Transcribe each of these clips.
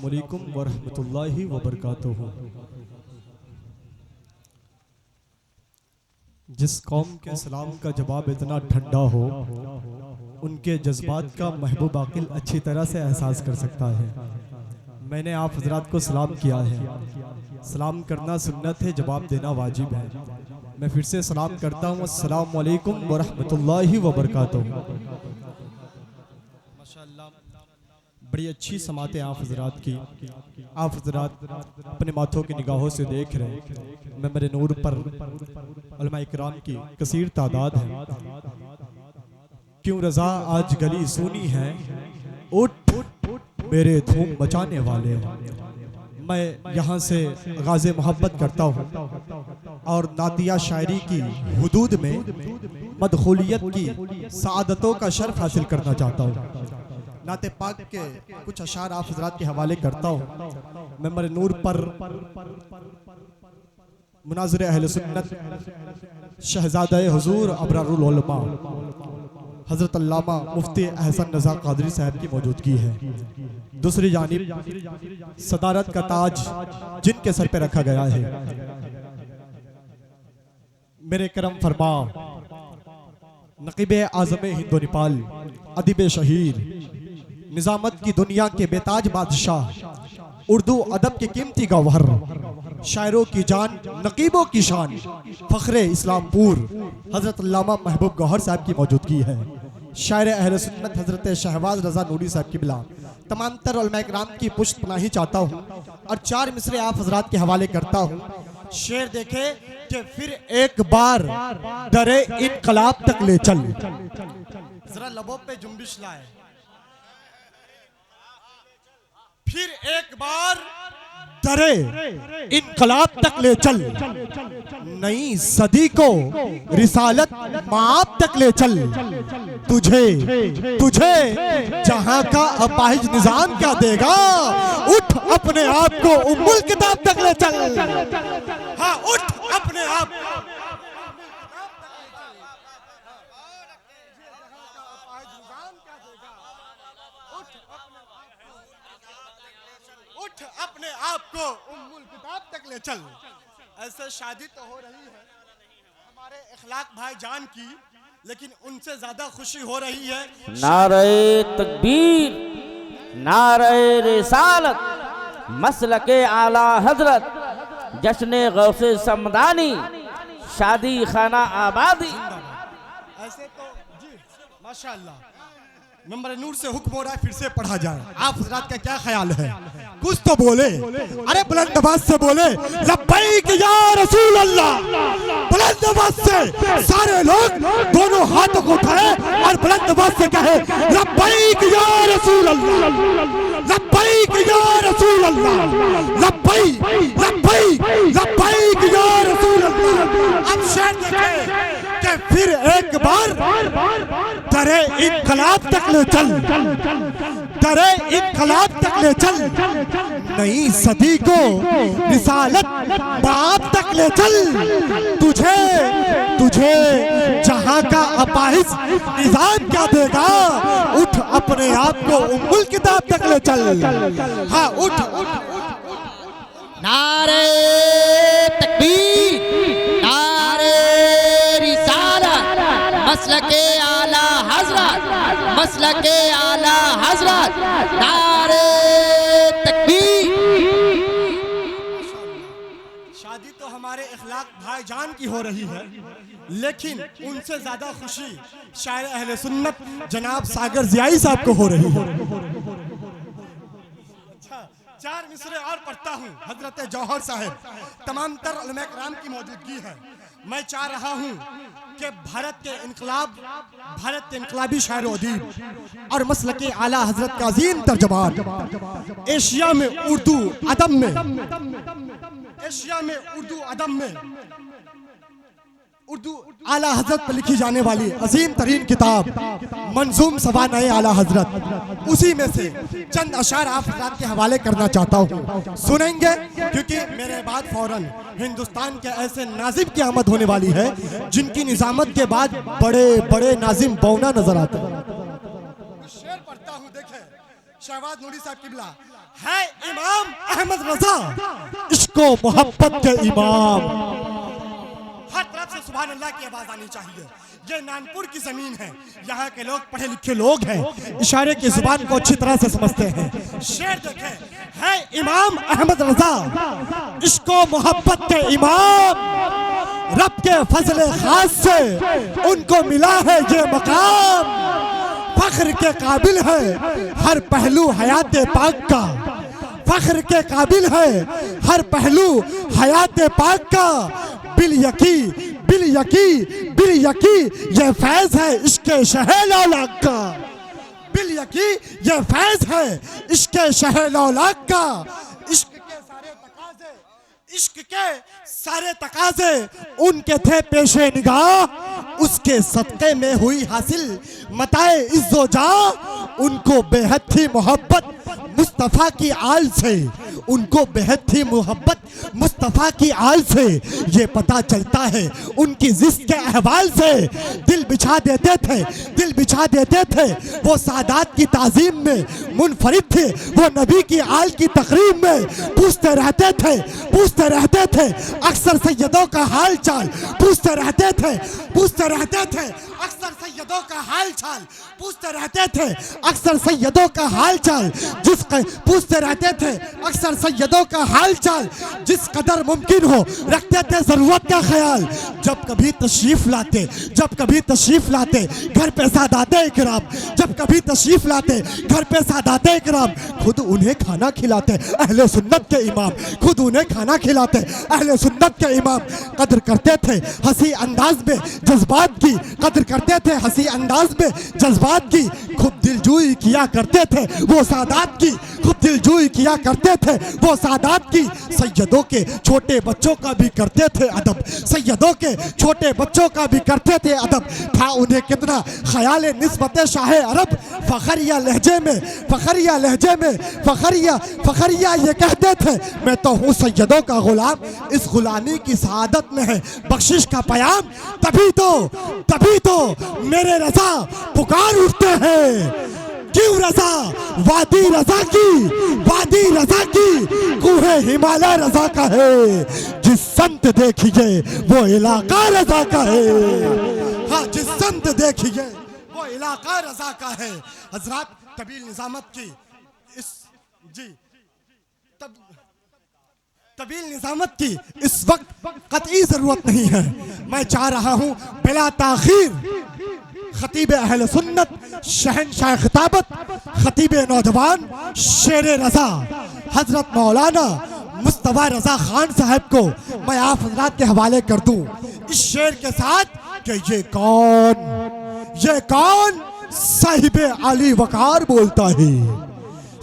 अस्सलामुअलैकुम वरहमतुल्लाहि वबरकातुहू। जिस कौम के सलाम का जवाब इतना ठंडा हो, उनके जज्बात का महबूब आकिल अच्छी तरह से एहसास कर सकता है। मैंने आप हजरात को सलाम किया है। सलाम करना सुन्नत है, जवाब देना वाजिब है। मैं फिर से सलाम करता हूँ, अस्सलामु अलैकुम वरहमतुल्लाहि वबरकातुहू। माशाअल्लाह, बड़ी अच्छी समातें आप हजरात की। आप हजरात अपने माथों की निगाहों से देख रहे हैं, मैं मेरे नूर पर उलमा इकराम की कसीर तादाद है। क्यों रजा आज गली सुनी है, उठ मेरे धूम मचाने वाले। मैं यहाँ से गाज़े मोहब्बत करता हूँ और नातिया शायरी की हुदूद में मदखूलियत की सादतों का शर्फ हासिल करना चाहता हूँ। नाते पाक के कुछ अशार आप हजरात के हवाले करता हूँ। मैं मेरे नूर पर मुनाज़िर अहले सुन्नत शहज़ादे हुजूर अबरारुल उलमा हज़रत अल्लामा मुफ्ती अहसन रज़ा क़ादरी साहब की मौजूदगी है। दूसरी जानिब सदारत का ताज जिनके सर पे रखा गया है, मेरे करम फरमा नक़ीब आज़म हिंदो नेपाल, अदीब शहीर, निज़ामत की दुनिया के बेताज बादशाह, उर्दू अदब के कीमती गौहर, शायरों की जान, नकीबों की शान, फ़ख्रे इस्लामपुर हज़रत अल्लामा महबूब गौहर साहब की मौजूदगी है। शायर अहले सुन्नत हज़रत शहबाज रज़ा नूरी साहब की बिला तमाम तर उलमा इकराम की पुष्ट पनाही चाहता हूँ और चार मिसरे आप हजरात के हवाले करता हूँ। शेर देखे कि फिर एक बार दरे इनकलाब तक ले चल। जरा लबों पे जुम्बिश लाए। फिर एक बार दरे इनकलाब तक ले चल, नई सदी को रिसालत माप तक ले चल। तुझे जहां का अपाहिज निजाम क्या देगा, उठ अपने आप को उम्मुल किताब तक ले चल। हाँ, उठ अपने आप अपने आप को उम्मुल किताब तक ले चल। ऐसे शादी तो हो रही है हमारे इखलाक भाई जान की, लेकिन उनसे ज्यादा खुशी हो रही है नारे तकबीर, नारे रिसालत, मसलके आला हजरत, जश्ने गौसे समदानी, शादी खाना आबादी। ऐसे तो जी माशाअल्लाह। नंबर नूर से हुक्म हो रहा है, फिर से पढ़ा जाए। आप हजरात का क्या ख्याल है? कुछ तो बोले, अरे बुलंद आवाज से बोले लब्बैक या रसूल अल्लाह। बुलंद आवाज से सारे लोग दोनों हाथों को उठाए और बुलंद आवाज से कहे लब्बैक या रसूल अल्लाह, लब्बैक या रसूल अल्लाह, लब्बैक लब्बैक लब्बैक या रसूल अल्लाह। अब शेर देखें कि फिर एक बार दरे इनकलाब तक ले चल, दरे इनकलाब तक ले चल, नई सदी को रिसालत बाप तक ले चल। तुझे जहां का अपाहिज निजाम क्या देगा, उठ अपने आप को उम्मुल किताब तक ले चल। हाँ, उठ। नारे तकबीर, नारे रिसालत, मसलके आला हजरत, मसलके आला हजरत, नारे तकबीर। शादी तो हमारे इखलाक भाईजान की हो रही है, लेकिन उनसे ज्यादा खुशी शायर अहले सुन्नत जनाब सागर जियाई साहब को हो रही है। चार मिसरे और पढ़ता हूँ। हजरत जौहर साहब, तमाम तर उलमा इकराम की मौजूदगी है। मैं चाह रहा हूँ कि भारत के इनकलाबी शायर अदीब और मसलके आला हजरत का अजीम तर्जमान एशिया में उर्दू अदब में उर्दू आला हजरत पर लिखी जाने वाली अजीम तरीन किताब मंजूम सवानाए आला हजरत, उसी में से चंद अशार आप हजरात के हवाले करना चाहता हूँ। सुनेंगे, क्योंकि मेरे बाद फौरन हिंदुस्तान के ऐसे नाजिम की आमद होने वाली है जिनकी निजामत के बाद बड़े बड़े नाजिम बौना नजर आते हैं। शेर पढ़ता हूँ, देखें शहबाज नूरी साहब किबला है इमाम अहमद रजा, इश्को मोहब्बत के इमाम। हर तरफ से सुभान अल्लाह की आवाज आनी चाहिए। ये नानपुर की जमीन है, यहाँ के लोग पढ़े लिखे लोग हैं, इशारे की जुबान को अच्छी तरह से समझते हैं। शेर देखें, है इमाम अहमद रजा, इश्को मोहब्बत के इमाम। रब के फजले खास से उनको मिला है ये मकाम। फख्र के काबिल है हर पहलू हयात पाक का, फख्र के काबिल है हर पहलू हयात पाक का। बिल यकी बिल यकी बिल यकी ये फैज है इसके शहर लौलाक का। बिल यकी ये फैज है इसके शहर लौलाक का। इश्क के सारे तकाजे उनके थे पेशे निगाह, उसके सदक़े में हुई हासिल मताए इज़्ज़ो जा। उनको बेहद थी मोहब्बत मुस्तफ़ा की आल से, उनको बेहद थी मोहब्बत मुस्तफ़ा की आल से। ये पता चलता है उनकी जिस्म के अहवाल से। दिल बिछा देते थे, दिल बिछा देते थे, वो सादात की ताज़ीम में मुनफरिद थे। वो नबी की आल की तकरीब में पूछते रहते थे, पूछते रहते थे अक्सर सैयदों का हाल चाल। पूछते रहते थे, पूछते रहते थे अक्सर सैयदों का हाल चाल। पूछते रहते थे अक्सर सैयदों का हाल चाल। पूछते रहते थे अक्सर सैयदों का हाल चाल। जिस कदर मुमकिन हो रखते थे जरूरत का ख्याल। जब कभी तशरीफ लाते, जब कभी तशरीफ लाते घर पे सादाते इकराम, जब कभी तशरीफ लाते घर पे सादाते इकराम, खुद उन्हें खाना खिलाते अहले सुन्नत के इमाम, खुद उन्हें खाना खिलाते अहले सुन्नत के इमाम। कदर करते थे हंसी अंदाज में जज्बात की, कदर करते थे हंसी अंदाज में जज्बात की। खुद दिलजोई किया करते थे वो सादात की, खुद दिलजोई किया करते थे वो सादात की। सैयदों के छोटे बच्चों का भी करते थे अदब, सैयदों के छोटे बच्चों का भी करते थे अदब। था उन्हें कितना ख्याल निस्बत शाह अरब। फखरिया लहजे में, फखरिया लहजे में, फखरिया ये कहते थे मैं तो हूँ सैयदों का गुलाम। इस गुलामी की सआदत में है बख्शिश का पयाम। तभी तो मेरे रजा पुकार उठते हैं। क्यों रजा वादी रजा की, वादी रजा की कुहे हिमालय रजा का है। जिस संत देखिए वो इलाका रजा का है। हाँ, जिस संत देखिए वो इलाका रजा का है। हजरात, तबील निजामत की इस तबील निजामत की इस वक्त कतई जरूरत नहीं है। मैं चाह रहा हूँ बिला ताखीर खतीब अहले सुन्नत, शहनशाह खिताबत, खतीब नौजवान, शेर रजा हजरत मौलाना मुस्तफा रजा खान साहब को मैं आप हजरात के हवाले कर दूं इस शेर के साथ कि ये कौन साहिब अली वकार बोलता है,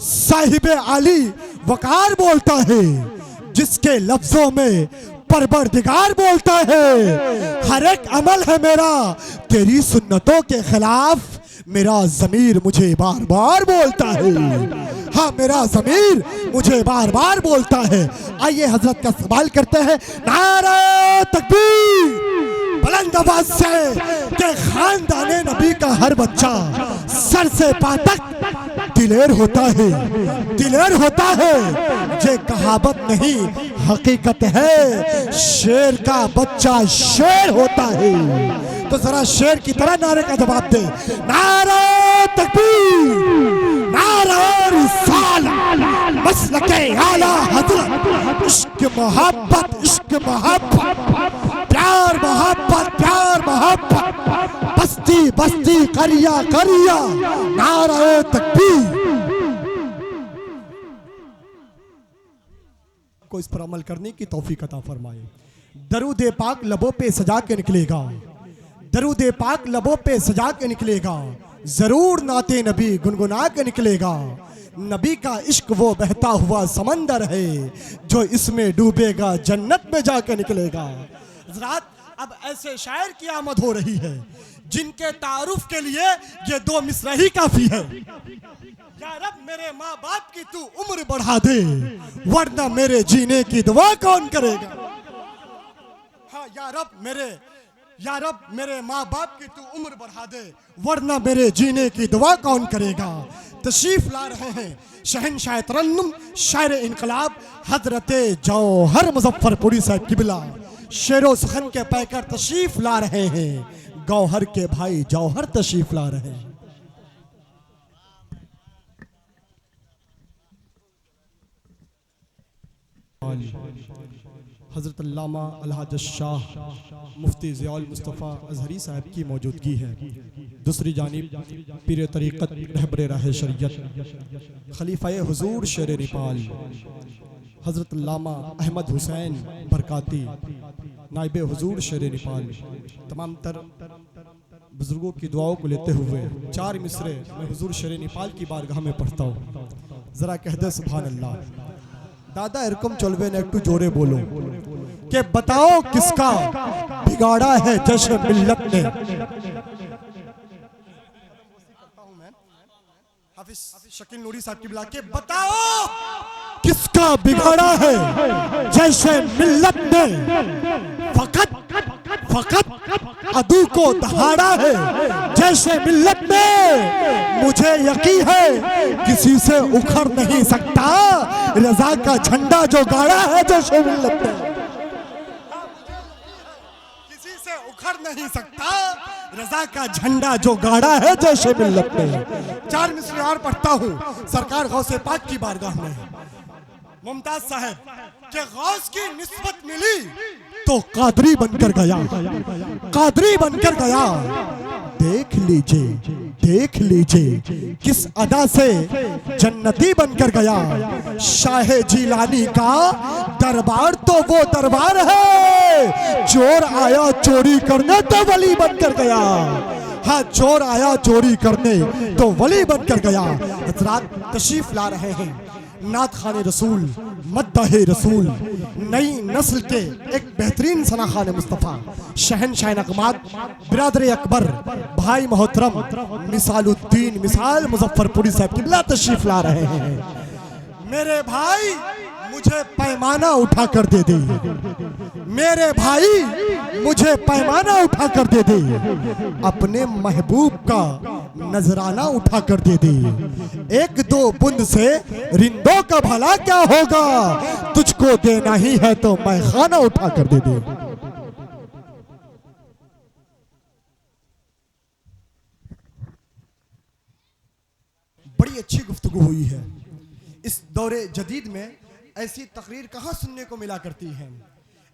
साहिब अली वकार बोलता है, जिसके लफ्जों में परवरदिगार बोलता है। हर एक अमल है मेरा तेरी सुन्नतों के खिलाफ, मेरा ज़मीर मुझे बार बार बोलता है। हाँ, मेरा ज़मीर मुझे बार बार बोलता है। आइए हजरत का सवाल करते हैं। नारे तकबीर बुलंद आवाज से कि खानदाने नबी का हर बच्चा सर से पांव तक दिलेर होता है, दिलेर होता है। ये कहावत नहीं हकीकत है, शेर का बच्चा शेर होता है। तो जरा शेर की तरह नारे का जवाब दे। नारे तकबीर, नारे रिसालत, मसलके आला हज़रत। इश्क मोहब्बत, इश्क मोहब्बत, प्यार मोहब्बत, प्यार मोहब्बत, बस्ती बस्ती करिया करिया, नारे तकबीर। को इस पर अमल करने की तौफीक अता फरमाए। दरूद पाक लबों पे सजा के निकलेगा, दरूद पाक लबों पे सजा के निकलेगा। जरूर नाते नबी गुनगुना के निकलेगा। नबी का इश्क वो बहता हुआ समंदर है, जो इसमें डूबेगा जन्नत में जाके निकलेगा। हज़रात, अब ऐसे शायर की आमद हो रही है जिनके तारुफ के लिए ये दो मिसरा ही काफी है। या रब मेरे माँ बाप की तू उम्र बढ़ा दे, वरना मेरे जीने की दुआ कौन करेगा। हाँ, या रब मेरे माँ बाप की तू उम्र बढ़ा दे, वरना मेरे जीने की दुआ कौन करेगा। तशरीफ ला रहे हैं शहनशाह तरन्नुम शायर इनकलाब हजरत जौहर मुजफ्फरपुरी साहब किबला शेरो सुखन के पैकर तशरीफ ला रहे हैं। गौहर के भाई जौहर तशरीफ ला रहे हैं। हज़रत अल्लामा अलहाज शाह मुफ्ती ज़ियाउल मुस्तफ़ा अज़हरी साहब की मौजूदगी है। दूसरी जानिब पीर तरीक़त रहबर राह शरीयत खलीफा हुज़ूर शेर नेपाल हज़रत अल्लामा अहमद हुसैन बरकाती नाइब हुज़ूर शेर नेपाल तमाम तर बुज़ुर्गों की दुआओं को लेते हुए 4 मिसरे मैं हुज़ूर शेर नेपाल की बारगाह में पढ़ता हूँ। ज़रा कह दे सुभान अल्लाह। दादा इरकम चलवे ने एकटू जोरे बोलो कि बताओ किसका बिगाड़ा है जश्न मिल्लत ने। हाफिज शकील नूरी साहब की बुला के बताओ किसका बिगाड़ा है जैसे मिल्लत ने। फकत अदू को दहाड़ा है जैसे मिल्लत ने। मुझे यकीन है किसी से उखड़ नहीं सकता रजा का झंडा जो गाड़ा है जैसे मिल्लत ने। किसी से उखड़ नहीं सकता रजा का झंडा जो गाड़ा है जैसे मिल्लत ने। 4 मिसरे और पढ़ता हूँ सरकार गौसे पाक की बारगाह में। मुमताज साहब के गौस की निस्बत मिली तो कादरी बनकर गया, कादरी बनकर गया। देख लीजिए किस अदा से जन्नती बनकर गया। शाह जीलानी का दरबार तो वो दरबार है चोर आया चोरी करने तो वली बनकर गया। हाँ चोर आया चोरी करने तो वली बनकर गया। हज़रात तशरीफ ला रहे हैं नात खाने रसूल मद्दाहे रसूल नई नस्ल के एक बेहतरीन सनाखान मुस्तफ़ा शहनशाह नगमात बिरादर अकबर भाई मोहतरम मिसालुद्दीन मिसाल मुजफ्फरपुरी साहब किबला तशरीफ ला रहे हैं। मेरे भाई मुझे पैमाना उठा कर दे दे, मेरे भाई मुझे पैमाना उठा कर दे दे। अपने महबूब का नजराना उठा कर दे दे। 1-2 बूंद से रिंदों का भला क्या होगा। तुझको देना ही है तो मैं खाना उठा कर दे दे। बड़ी अच्छी गुफ्तगू हुई है। इस दौरे जदीद में ऐसी तकरीर कहाँ सुनने को मिला करती है।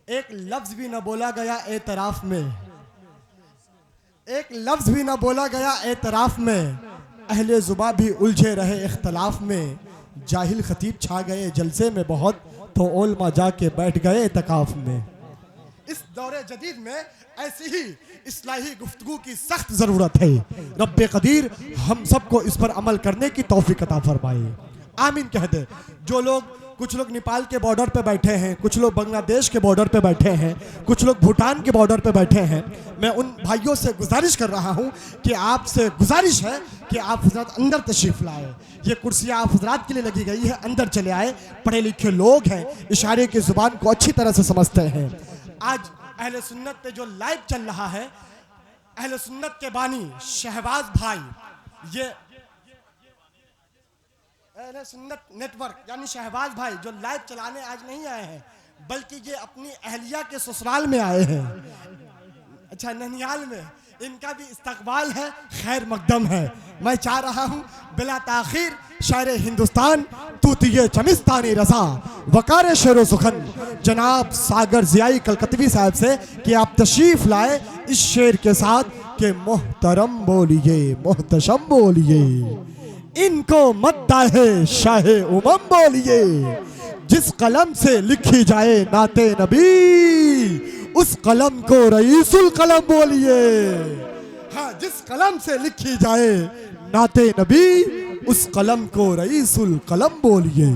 एक लफ्ज भी न बोला गया एतराफ में, एक लफ्ज भी न बोला गया एतराफ में। अहले जुबा भी उलझे रहे इख्तलाफ में। जाहिल खतीब छा गए जलसे में बहुत तो ओलमा जाके बैठ गए इतकाफ में। इस दौरे जदीद में ऐसी ही इस्लाही गुफ्तगू की सख्त ज़रूरत है। रब्बे कदीर हम सबको इस पर अमल करने की तौफीक अता फरमाए। आमीन कह दे। जो लोग कुछ लोग नेपाल के बॉर्डर पे बैठे हैं, कुछ लोग बांग्लादेश के बॉर्डर पे बैठे हैं, कुछ लोग भूटान के बॉर्डर पे बैठे हैं। मैं उन भाइयों से गुजारिश कर रहा हूं कि आपसे गुजारिश है कि आप हजरत अंदर तशरीफ लाए। ये कुर्सियाँ आप हजरात के लिए लगी गई है, अंदर चले आए। पढ़े लिखे लोग हैं, इशारे की ज़ुबान को अच्छी तरह से समझते हैं। आज अहले सुन्नत पे जो लाइव चल रहा है, अहले सुन्नत के बानी शहबाज भाई, ये अहले सुन्नत नेटवर्क यानी शहबाज भाई जो लाइव चलाने आज नहीं आए हैं, बल्कि ये अपनी अहलिया के ससुराल में आए हैं। अच्छा, ननिहाल में इनका भी इस्तकबाल है, खैर मकदम है। मैं चाह रहा हूँ बिला ताखीर शायर हिंदुस्तान तूतिये चमिस्तानी रसा वकार शेरो सुखन जनाब सागर जियाई कलकतवी साहब से कि आप तशरीफ लाए इस शेर के साथ कि मोहतरम बोलिए मोहतशम बोलिए, इनको मद्दाहे शाहे उमम बोलिए। जिस कलम से लिखी जाए नाते नबी उस कलम को रईसुल कलम बोलिए। हाँ, जिस कलम से लिखी जाए नाते नबी उस कलम को रईसुल कलम बोलिए।